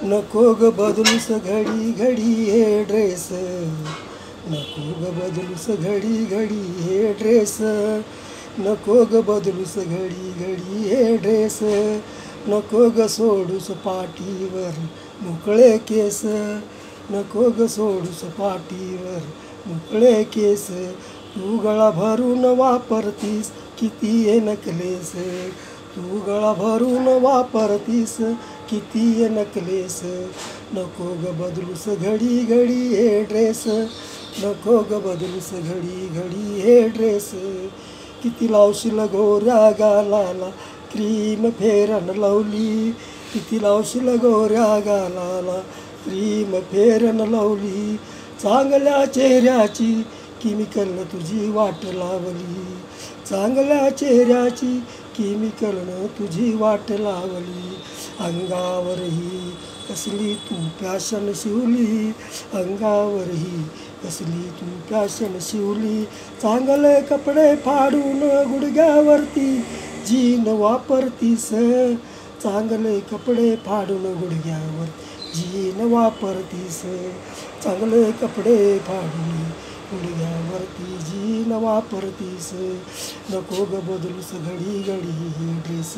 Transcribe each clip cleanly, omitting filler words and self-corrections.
नको ग बदलूस घडी घडी हे ड्रेस, नको ग बदलूस घडी घडी हे ड्रेस, नको ग बदलूस घडी घडी हे ड्रेस, नको ग सोडूस पाठीवर मोकळे केस, नको ग सोडूस पाठीवर मोकळे केस, तू गळा भरून वापरतीस किती ये नकलेस, तू गळा भरून वापरतीस किती ये नकलेस, नको ग बदलूस घडी घडी हे ड्रेस, नको ग बदलूस घडी घडी हे ड्रेस, किती लावशील गोऱ्या गालाला क्रीम फेरन लावली, किती लावशील गोऱ्या गालाला क्रीम फेरन लावली, चांगल्या चेहऱ्याची केमिकलनं तुझी वाट लावली, चांगल्या चेहऱ्याची केमिकलनं तुझी वाट लावली, अंगावरही कसली तू पॅशन शिवली, अंगावरही कसली तू पॅशन शिवली, चांगले कपडे फाडून गुडघ्यावरती जीन वापरतीस, चांगले कपडे फाडून गुडघ्यावर जीन वापरतीस, चांगले कपडे फाडून गुडघ्यावरती जीन वापरतीस, नको ग बदलूस घडी घडी हे ड्रेस,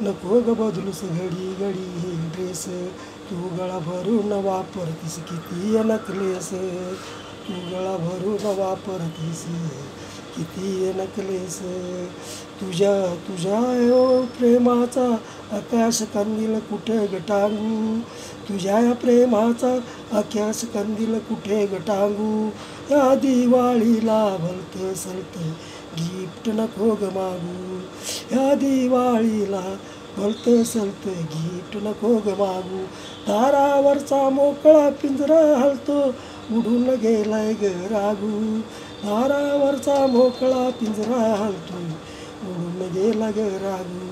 नको ग बदलूस घडी घडी हे ड्रेस, तू गळा भरून वापरतीस किती ये नकलेस, तू गळा भरून वापरतीस किती ये नकलेस, तुझ्या तुझ्या प्रेमाचा आकाश कंदील कुठे गटांगू, तुझ्या प्रेमाचा आकाश कंदील कुठे गटांगू, या दिवाळीला भलतं सलतं गिफ्ट नको ग मागू, या दिवाळीला भलतं सलतं गिफ्ट नको ग मागू, दारावरचा मोकळा पिंजरा हलतो उडून गेलाय ग रागू, दारावरचा मोकळा पिंजरा हलतो उडून गेला ग रागू,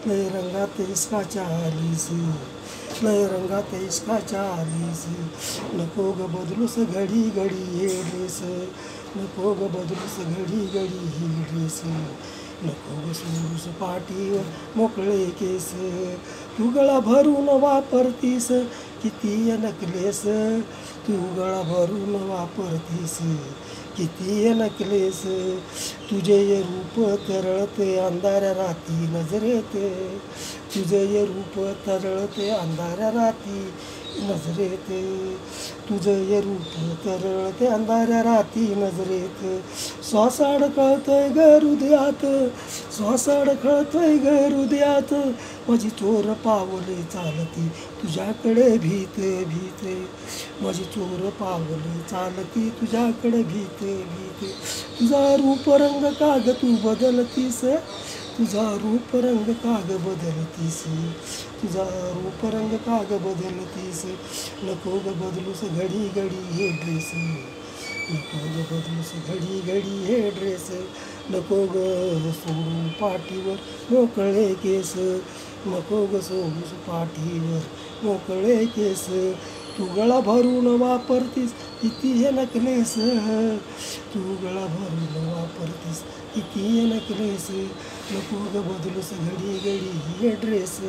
लय रंगात इश्काच्या आलीस, लय रंगात इश्काच्या आलीस, नको ग बदलूस घडी घडी हे ड्रेस, नको ग बदलूस घडी घडी हे ड्रेस, नको ग सोडूस पाठीवर मोकळे केस, तू गळा भरून वापरतीस किती ये नकलेस, तू गळा भरून वापरतीस किती ये नकलेस, तुझे ये रूप तरळते अंधाऱ्या राती नजरेत, तुझे ये रूप तरळते अंधाऱ्या राती नजरेत, तुझं ये रूप तरळते अंधाऱ्या राती नजरेत, श्वास अडकळतोय ग हृदयात, श्वास अडकळतोय ग हृदयात, माझी चोर पावले चालती तुझ्याकडे भीते भीते, माझी चोर पावले चालती तुझ्याकडे भीते भीते, तुझा रूप रंग काग तू बदलतीस, तुझा रूप रंग काग बदलतीस, तुझा रूप रंग काग बदलतीस, नको ग बदलूस घडी घडी हे ड्रेस, नको ग बदलूस घडी घडी हे ड्रेस, नको ग सोडून पाठीवर मोकळे केस, नको ग सोडूस पाठीवर मोकळे केस, तू गळा भरून वापरतीस किती हे नकलेस, तू गळा भरून वापरतीस किती हे नकलेस, नको ग बदलूस घडी घडी हे ड्रेस.